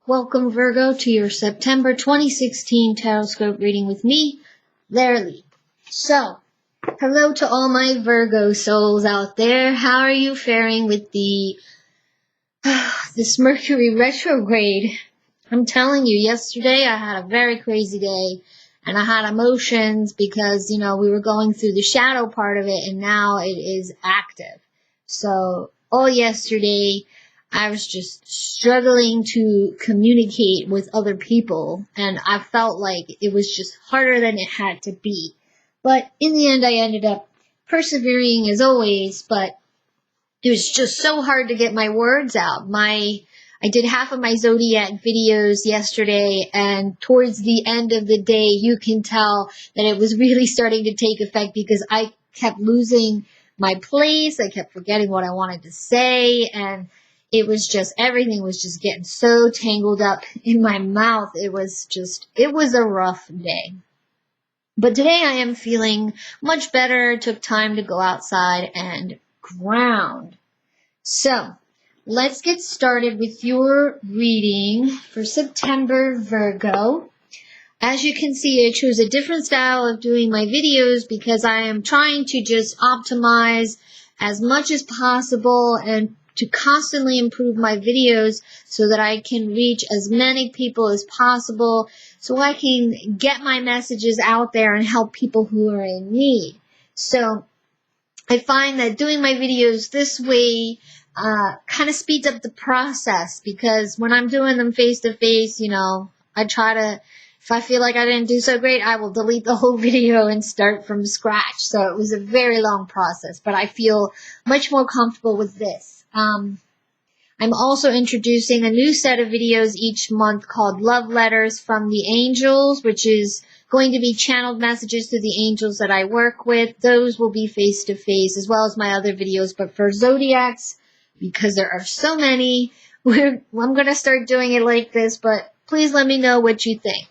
Welcome, Virgo, to your September 2016 Tarotscope reading with me, Lara. So, hello to all my Virgo souls out there. How are you faring with this Mercury retrograde? I'm telling you, yesterday I had a very crazy day, and I had emotions because, we were going through the shadow part of it, and now it is active. So, all yesterday, I was just struggling to communicate with other people, and I felt like it was just harder than it had to be. But in the end, I ended up persevering as always, but it was just so hard to get my words out. I did half of my zodiac videos yesterday, and towards the end of the day, you can tell that it was really starting to take effect because I kept losing my place. I kept forgetting what I wanted to say, and it was everything was just getting so tangled up in my mouth. It was a rough day. But today I am feeling much better. Took time to go outside and ground. So, let's get started with your reading for September, Virgo. As you can see, I chose a different style of doing my videos because I am trying to just optimize as much as possible and to constantly improve my videos so that I can reach as many people as possible so I can get my messages out there and help people who are in need. So I find that doing my videos this way kind of speeds up the process because when I'm doing them face to face, I try to, if I feel like I didn't do so great, I will delete the whole video and start from scratch. So it was a very long process, but I feel much more comfortable with this. I'm also introducing a new set of videos each month called Love Letters from the Angels, which is going to be channeled messages to the angels that I work with. Those will be face-to-face as well as my other videos. But for zodiacs, because there are so many, I'm going to start doing it like this, but please let me know what you think.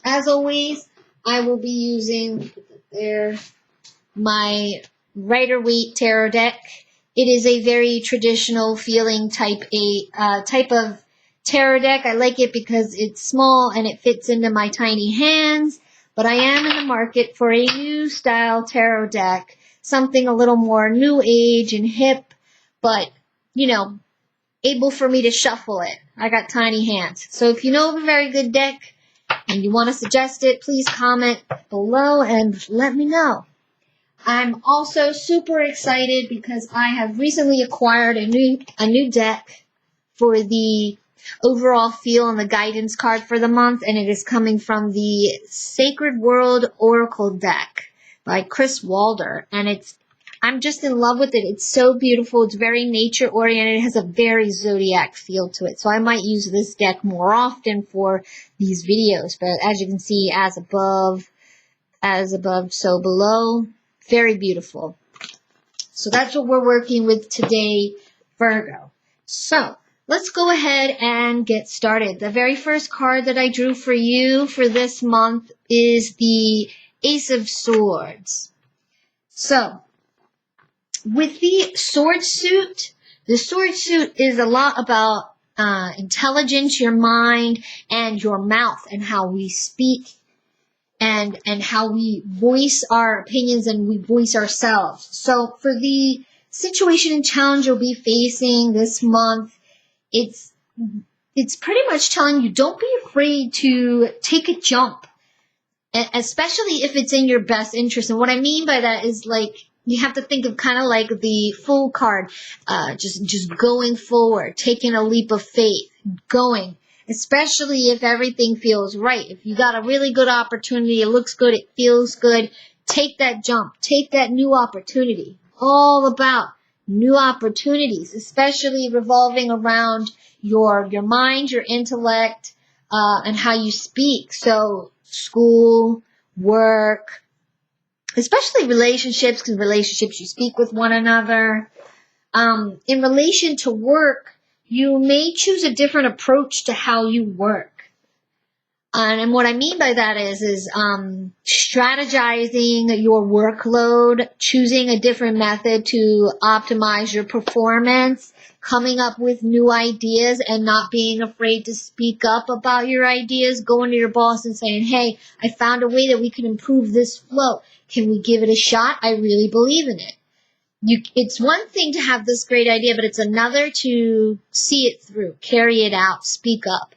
As always, I will be using my Rider-Waite tarot deck. It is a very traditional feeling type of tarot deck. I like it because it's small and it fits into my tiny hands. But I am in the market for a new style tarot deck, something a little more new age and hip, but, able for me to shuffle it. I got tiny hands. So if you know of a very good deck and you want to suggest it, please comment below and let me know. I'm also super excited because I have recently acquired a new deck for the overall feel and the guidance card for the month, and it is coming from the Sacred World Oracle deck by Chris Walder, and I'm just in love with it. It's so beautiful. It's very nature oriented. It has a very zodiac feel to it. So I might use this deck more often for these videos. But as you can see, as above, so below. Very beautiful. So that's what we're working with today, Virgo. So let's go ahead and get started. The very first card that I drew for you for this month is the Ace of Swords. So with the sword suit is a lot about intelligence, your mind, and your mouth, and how we speak, and how we voice our opinions and we voice ourselves. So for the situation and challenge you'll be facing this month, it's pretty much telling you don't be afraid to take a jump, especially if it's in your best interest. And what I mean by that is you have to think of kind of like the Fool card, just going forward, taking a leap of faith, going. Especially if everything feels right. If you got a really good opportunity, it looks good, it feels good, take that jump. Take that new opportunity. All about new opportunities, especially revolving around your mind, your intellect, and how you speak. So school, work, especially relationships, because relationships you speak with one another. In relation to work, you may choose a different approach to how you work. And what I mean by that is strategizing your workload, choosing a different method to optimize your performance, coming up with new ideas and not being afraid to speak up about your ideas, going to your boss and saying, hey, I found a way that we can improve this flow. Can we give it a shot? I really believe in it. It's one thing to have this great idea, but it's another to see it through, carry it out, speak up.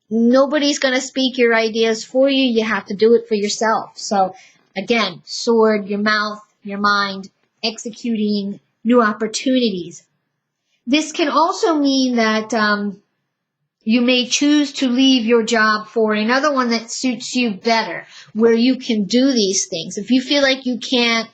Nobody's going to speak your ideas for you. You have to do it for yourself. So again, sword, your mouth, your mind, executing new opportunities. This can also mean that you may choose to leave your job for another one that suits you better, where you can do these things. If you feel like you can't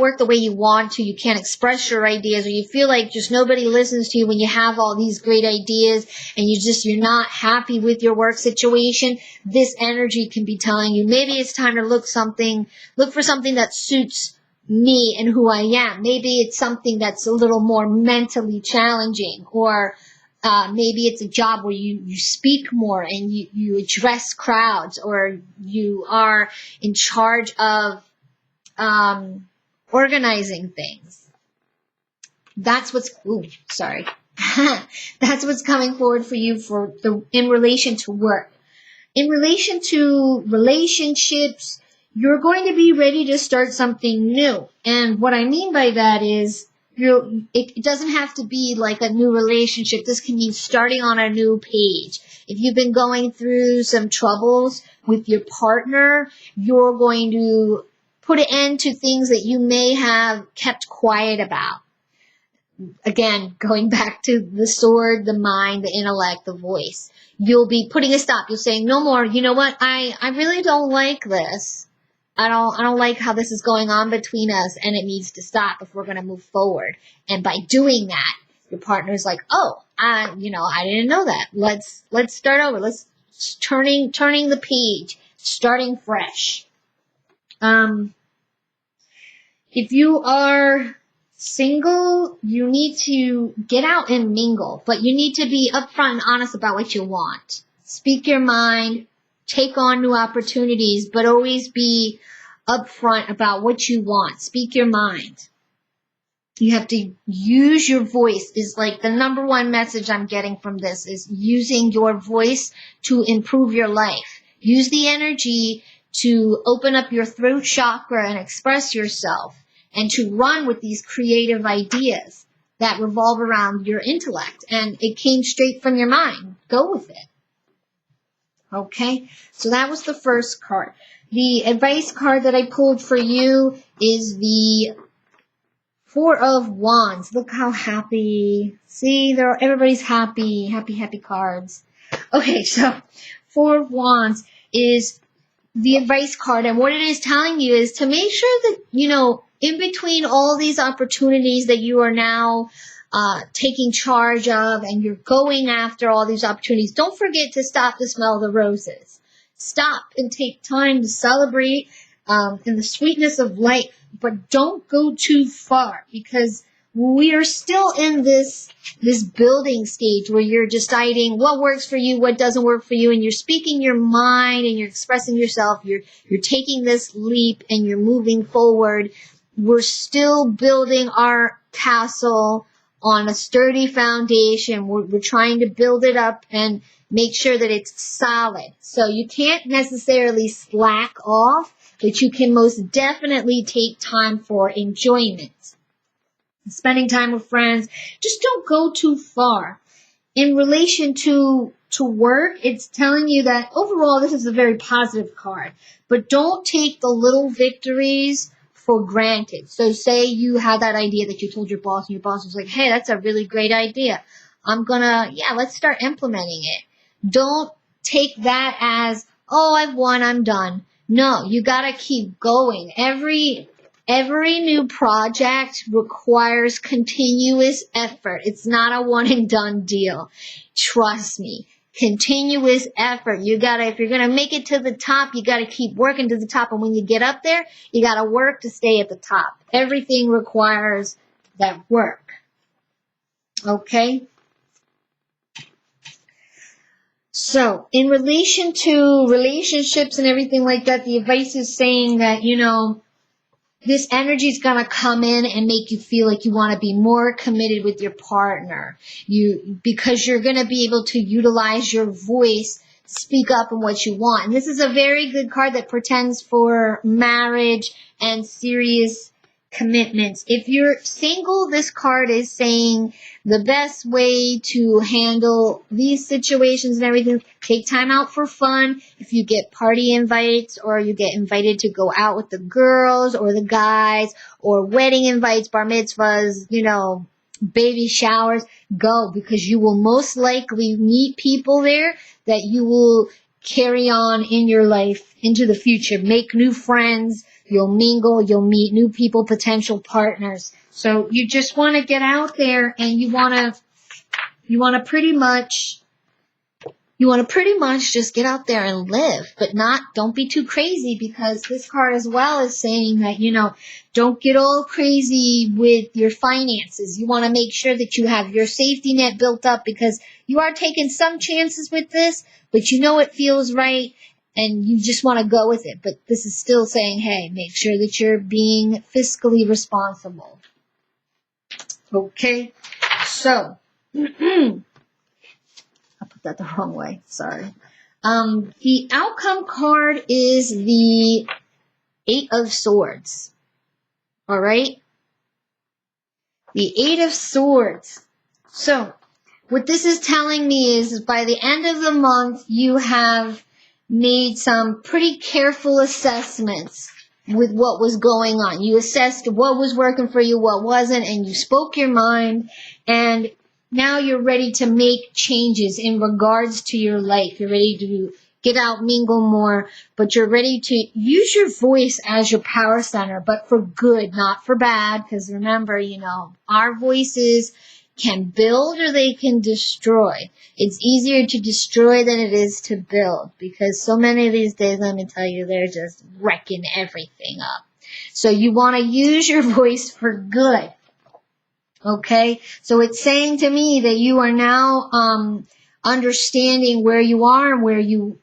work the way you want to, you can't express your ideas, or you feel like just nobody listens to you when you have all these great ideas and you're not happy with your work situation, this energy can be telling you maybe it's time to look for something that suits me and who I am. Maybe it's something that's a little more mentally challenging, or maybe it's a job where you speak more and you address crowds, or you are in charge of organizing things. That's what's that's what's coming forward for you in relation to work. In relation to relationships, you're going to be ready to start something new. And what I mean by that is it doesn't have to be like a new relationship. This can mean starting on a new page. If you've been going through some troubles with your partner, you're going to put an end to things that you may have kept quiet about. Again, going back to the sword, the mind, the intellect, the voice. You'll be putting a stop. You'll say, no more. You know what? I really don't like this. I don't like how this is going on between us, and it needs to stop if we're going to move forward. And by doing that, your partner's like, oh, I didn't know that. Let's start over. Let's turning the page, starting fresh. If you are single, you need to get out and mingle, but you need to be upfront and honest about what you want. Speak your mind, take on new opportunities, but always be upfront about what you want. Speak your mind. You have to use your voice is like the number one message I'm getting from this is using your voice to improve your life. Use the energy to open up your throat chakra and express yourself, and to run with these creative ideas that revolve around your intellect. And it came straight from your mind. Go with it. Okay? So that was the first card. The advice card that I pulled for you is the Four of Wands. Look how happy. See, everybody's happy. Happy cards. Okay, so Four of Wands is the advice card. And what it is telling you is to make sure that, in between all these opportunities that you are now taking charge of, and you're going after all these opportunities, don't forget to stop to smell the roses. Stop and take time to celebrate in the sweetness of life, but don't go too far, because we are still in this building stage where you're deciding what works for you, what doesn't work for you, and you're speaking your mind and you're expressing yourself. You're taking this leap and you're moving forward. We're still building our castle on a sturdy foundation. We're trying to build it up and make sure that it's solid. So you can't necessarily slack off, but you can most definitely take time for enjoyment. Spending time with friends. Just don't go too far. In relation to work, it's telling you that overall this is a very positive card. But don't take the little victories for granted. So say you had that idea that you told your boss, and your boss was like, hey, that's a really great idea. Let's start implementing it. Don't take that as, oh, I've won, I'm done. No, you gotta keep going. Every new project requires continuous effort. It's not a one and done deal. Trust me. Continuous effort. If you're gonna make it to the top, you gotta keep working to the top. And when you get up there, you gotta work to stay at the top. Everything requires that work. Okay? So, in relation to relationships and everything like that, the advice is saying that, this energy is going to come in and make you feel like you want to be more committed with your partner. Because you're going to be able to utilize your voice, speak up in what you want. And this is a very good card that portends for marriage and serious commitments. If you're single, this card is saying the best way to handle these situations and everything, take time out for fun. If you get party invites or you get invited to go out with the girls or the guys or wedding invites, bar mitzvahs, baby showers, go, because you will most likely meet people there that you will carry on in your life into the future. Make new friends. You'll mingle, you'll meet new people, potential partners. So you just want to get out there and you want to pretty much just get out there and live, but don't be too crazy, because this card as well is saying that, don't get all crazy with your finances. You want to make sure that you have your safety net built up, because you are taking some chances with this, but it feels right. And you just want to go with it. But this is still saying, hey, make sure that you're being fiscally responsible. Okay? So, I put that the wrong way. Sorry. The outcome card is the 8 of Swords. All right? The 8 of Swords. So, what this is telling me is by the end of the month, you have made some pretty careful assessments with what was going on. You assessed what was working for you, what wasn't, and you spoke your mind, and now you're ready to make changes in regards to your life. You're ready to get out, mingle more, but you're ready to use your voice as your power center, but for good, not for bad, because remember, our voices can build or they can destroy. It's easier to destroy than it is to build, because so many of these days, let me tell you, they're just wrecking everything up. So you want to use your voice for good. Okay? So it's saying to me that you are now understanding where you are and where you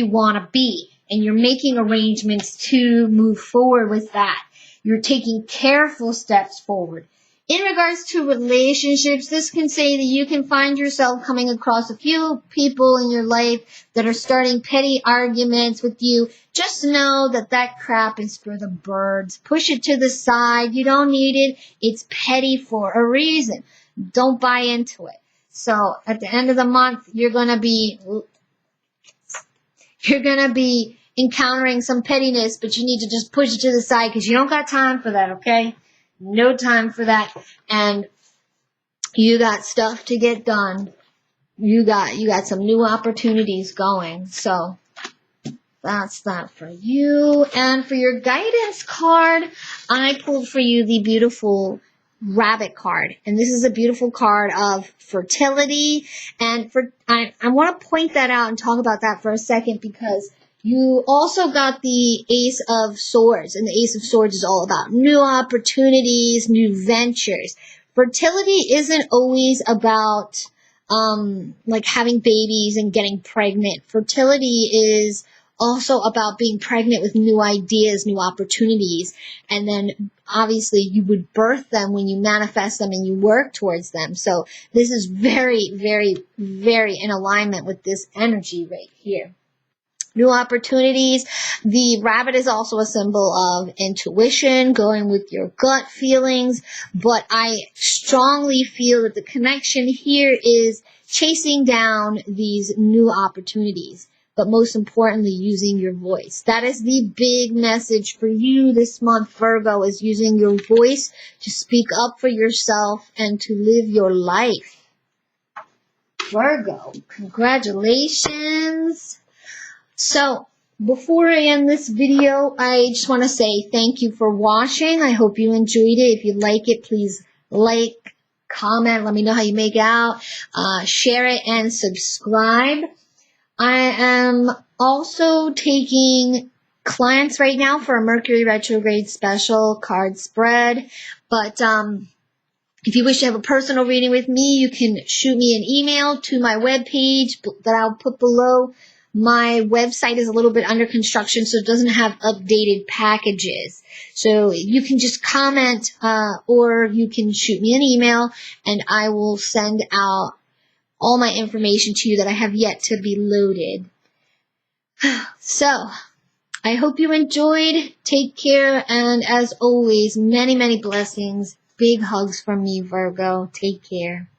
want to be, and you're making arrangements to move forward with that. You're taking careful steps forward. In regards to relationships, this can say that you can find yourself coming across a few people in your life that are starting petty arguments with you. Just know that crap is for the birds. Push it to the side. You don't need it. It's petty for a reason. Don't buy into it. So at the end of the month, you're going to be encountering some pettiness, but you need to just push it to the side, because you don't got time for that, okay? No time for that. And you got stuff to get done. You got some new opportunities going. So that's that for you. And for your guidance card, I pulled for you the beautiful Rabbit card. And this is a beautiful card of fertility. And I want to point that out and talk about that for a second, because you also got the Ace of Swords, and the Ace of Swords is all about new opportunities, new ventures. Fertility isn't always about having babies and getting pregnant. Fertility is also about being pregnant with new ideas, new opportunities, and then obviously you would birth them when you manifest them and you work towards them. So this is very, very, very in alignment with this energy right here. New opportunities. The rabbit is also a symbol of intuition, going with your gut feelings, but I strongly feel that the connection here is chasing down these new opportunities, but most importantly, using your voice. That is the big message for you this month, Virgo, is using your voice to speak up for yourself and to live your life. Virgo, congratulations. So, before I end this video, I just want to say thank you for watching. I hope you enjoyed it. If you like it, please like, comment, let me know how you make out, share it, and subscribe. I am also taking clients right now for a Mercury retrograde special card spread, but if you wish to have a personal reading with me, you can shoot me an email to my webpage that I'll put below My website is a little bit under construction, so it doesn't have updated packages. So you can just comment or you can shoot me an email, and I will send out all my information to you that I have yet to be loaded. So, I hope you enjoyed. Take care, and as always, many, many blessings. Big hugs from me, Virgo. Take care.